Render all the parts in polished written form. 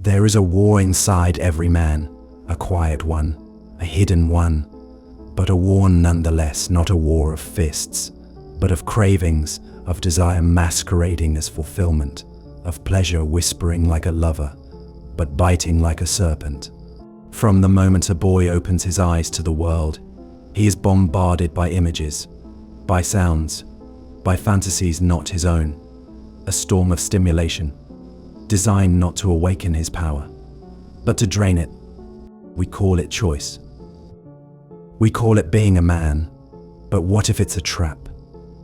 There is a war inside every man, a quiet one, a hidden one, but a war nonetheless, not a war of fists, but of cravings, of desire masquerading as fulfillment, of pleasure whispering like a lover, but biting like a serpent. From the moment a boy opens his eyes to the world, he is bombarded by images, by sounds, by fantasies not his own, a storm of stimulation, designed not to awaken his power, but to drain it. We call it choice. We call it being a man, but what if it's a trap?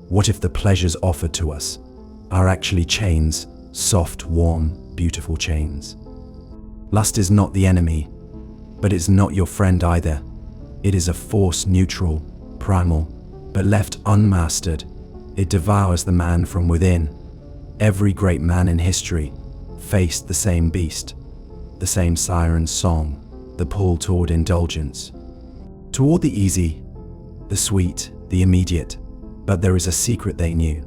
What if the pleasures offered to us are actually chains, soft, warm, beautiful chains? Lust is not the enemy, but it's not your friend either. It is a force neutral, primal, but left unmastered, it devours the man from within. Every great man in history faced the same beast, the same siren's song, the pull toward indulgence, toward the easy, the sweet, the immediate. But there is a secret they knew,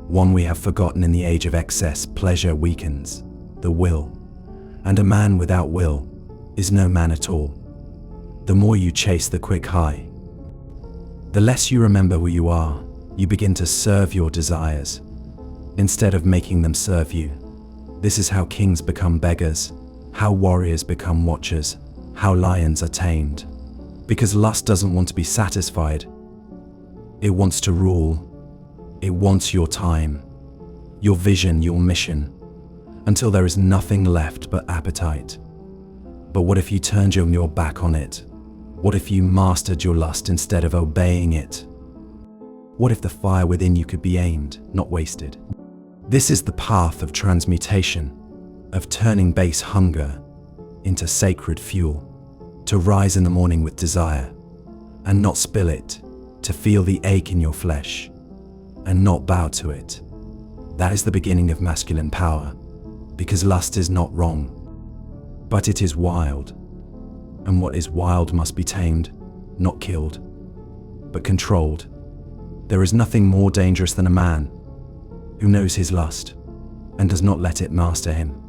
one we have forgotten in the age of excess. Pleasure weakens the will, and a man without will is no man at all. The more you chase the quick high, the less you remember who you are. You begin to serve your desires instead of making them serve you. This is how kings become beggars, how warriors become watchers, how lions are tamed. Because lust doesn't want to be satisfied. It wants to rule. It wants your time, your vision, your mission, until there is nothing left but appetite. But what if you turned your back on it? What if you mastered your lust instead of obeying it? What if the fire within you could be aimed, not wasted? This is the path of transmutation, of turning base hunger into sacred fuel, to rise in the morning with desire and not spill it, to feel the ache in your flesh and not bow to it. That is the beginning of masculine power, because lust is not wrong, but it is wild. And what is wild must be tamed, not killed, but controlled. There is nothing more dangerous than a man who knows his lust and does not let it master him.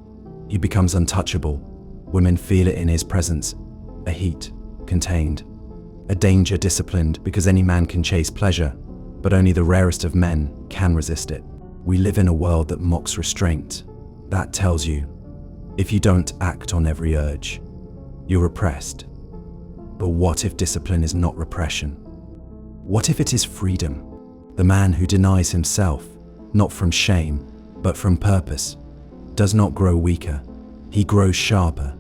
He becomes untouchable. Women feel it in his presence, a heat contained, a danger disciplined, because any man can chase pleasure, but only the rarest of men can resist it. We live in a world that mocks restraint. That tells you, if you don't act on every urge, you're repressed. But what if discipline is not repression? What if it is freedom? The man who denies himself, not from shame, but from purpose, does not grow weaker, he grows sharper,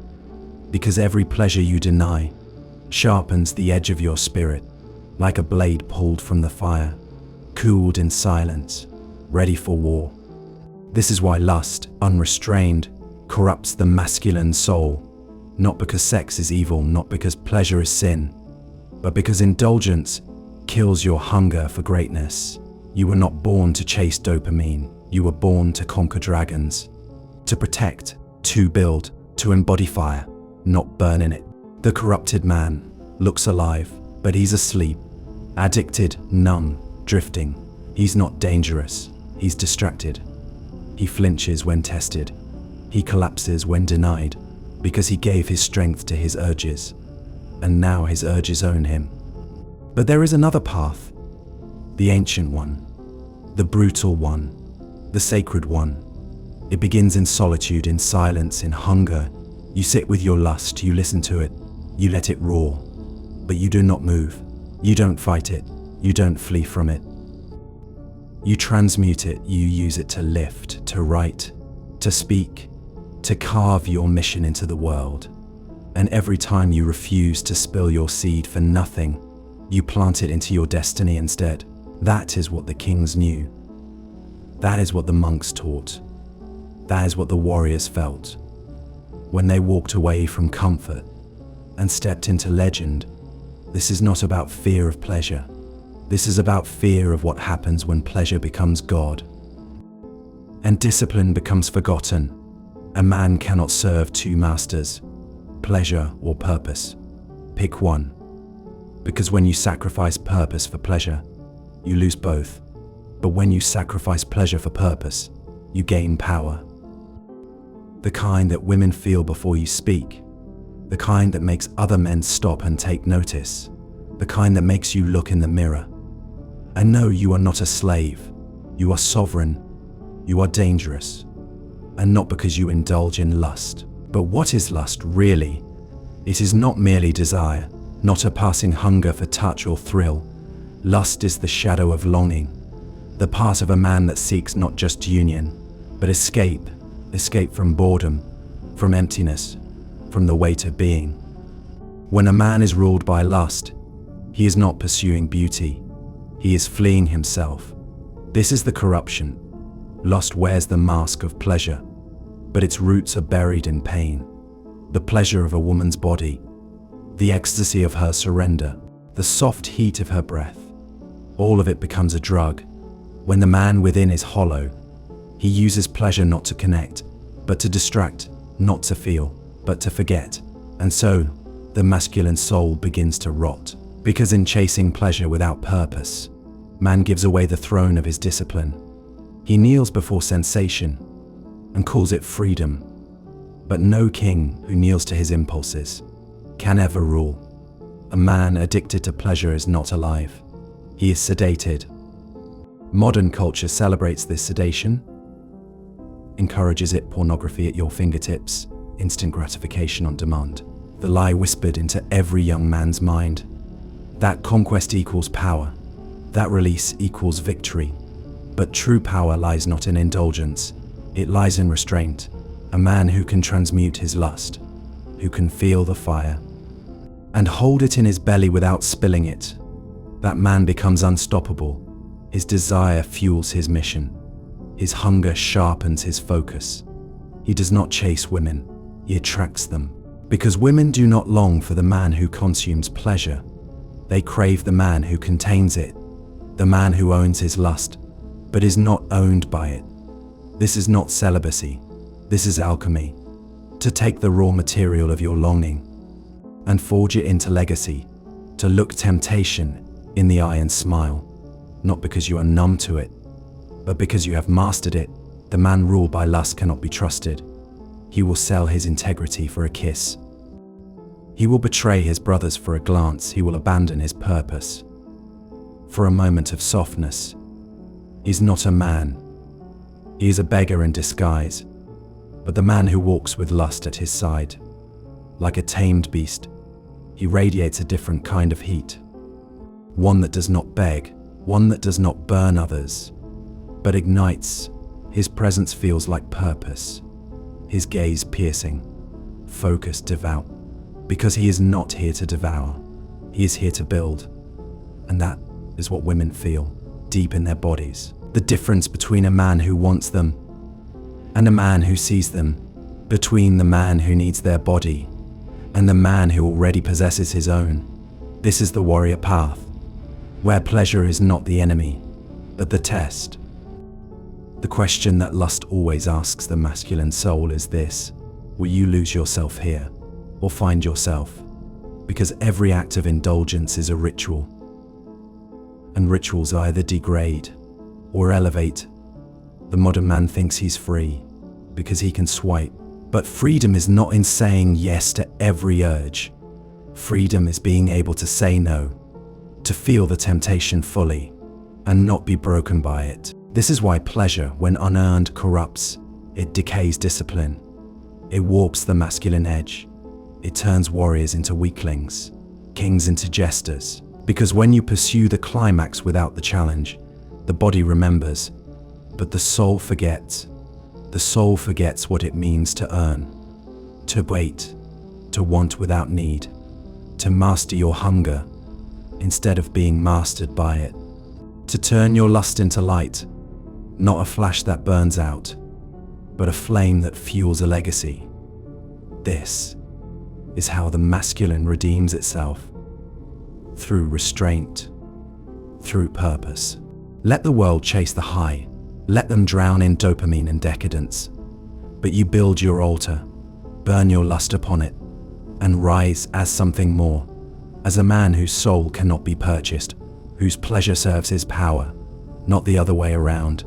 because every pleasure you deny sharpens the edge of your spirit, like a blade pulled from the fire, cooled in silence, ready for war. This is why lust, unrestrained, corrupts the masculine soul, not because sex is evil, not because pleasure is sin, but because indulgence kills your hunger for greatness. You were not born to chase dopamine. You were born to conquer dragons, to protect, to build, to embody fire, not burn in it. The corrupted man looks alive, but he's asleep, addicted, numb, drifting. He's not dangerous, he's distracted. He flinches when tested. He collapses when denied, because he gave his strength to his urges, and now his urges own him. But there is another path, the ancient one, the brutal one, the sacred one. It begins in solitude, in silence, in hunger. You sit with your lust, you listen to it, you let it roar, but you do not move. You don't fight it, you don't flee from it. You transmute it, you use it to lift, to write, to speak, to carve your mission into the world. And every time you refuse to spill your seed for nothing, you plant it into your destiny instead. That is what the kings knew. That is what the monks taught. That is what the warriors felt when they walked away from comfort and stepped into legend. This is not about fear of pleasure. This is about fear of what happens when pleasure becomes God and discipline becomes forgotten. A man cannot serve two masters, pleasure or purpose. Pick one, because when you sacrifice purpose for pleasure, you lose both. But when you sacrifice pleasure for purpose, you gain power. The kind that women feel before you speak. The kind that makes other men stop and take notice. The kind that makes you look in the mirror. And no, you are not a slave. You are sovereign. You are dangerous. And not because you indulge in lust. But what is lust really? It is not merely desire, not a passing hunger for touch or thrill. Lust is the shadow of longing, the part of a man that seeks not just union, but escape from boredom, from emptiness, from the weight of being. When a man is ruled by lust, he is not pursuing beauty, he is fleeing himself. This is the corruption. Lust wears the mask of pleasure, but its roots are buried in pain. The pleasure of a woman's body, the ecstasy of her surrender, the soft heat of her breath, all of it becomes a drug. When the man within is hollow, he uses pleasure not to connect, but to distract, not to feel, but to forget. And so, the masculine soul begins to rot. Because in chasing pleasure without purpose, man gives away the throne of his discipline. He kneels before sensation and calls it freedom. But no king who kneels to his impulses can ever rule. A man addicted to pleasure is not alive. He is sedated. Modern culture celebrates this sedation, encourages it, pornography at your fingertips, instant gratification on demand. The lie whispered into every young man's mind that conquest equals power, that release equals victory. But true power lies not in indulgence, it lies in restraint. A man who can transmute his lust, who can feel the fire and hold it in his belly without spilling it, that man becomes unstoppable. His desire fuels his mission. His hunger sharpens his focus. He does not chase women, he attracts them. Because women do not long for the man who consumes pleasure. They crave the man who contains it, the man who owns his lust, but is not owned by it. This is not celibacy. This is alchemy. To take the raw material of your longing and forge it into legacy, to look temptation in the eye and smile, not because you are numb to it, but because you have mastered it. The man ruled by lust cannot be trusted. He will sell his integrity for a kiss. He will betray his brothers for a glance. He will abandon his purpose for a moment of softness. He's not a man. He is a beggar in disguise. But the man who walks with lust at his side, like a tamed beast, he radiates a different kind of heat. One that does not beg, one that does not burn others, but ignites. His presence feels like purpose, his gaze piercing, focused, devout, because he is not here to devour, he is here to build. And that is what women feel, deep in their bodies. The difference between a man who wants them and a man who sees them, between the man who needs their body and the man who already possesses his own. This is the warrior path, where pleasure is not the enemy, but the test. The question that lust always asks the masculine soul is this: will you lose yourself here or find yourself? Because every act of indulgence is a ritual, and rituals either degrade or elevate. The modern man thinks he's free because he can swipe, but freedom is not in saying yes to every urge. Freedom is being able to say no, to feel the temptation fully, and not be broken by it. This is why pleasure, when unearned, corrupts. It decays discipline. It warps the masculine edge. It turns warriors into weaklings, kings into jesters. Because when you pursue the climax without the challenge, the body remembers, but the soul forgets. The soul forgets what it means to earn, to wait, to want without need, to master your hunger instead of being mastered by it, to turn your lust into light, not a flash that burns out, but a flame that fuels a legacy. This is how the masculine redeems itself, through restraint, through purpose. Let the world chase the high, let them drown in dopamine and decadence, but you build your altar, burn your lust upon it, and rise as something more, as a man whose soul cannot be purchased, whose pleasure serves his power, not the other way around.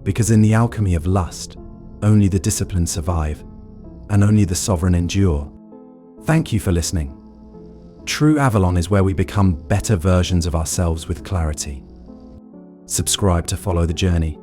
Because in the alchemy of lust, only the disciplined survive, and only the sovereign endure. Thank you for listening. TrueAvalon is where we become better versions of ourselves with clarity. Subscribe to follow the journey.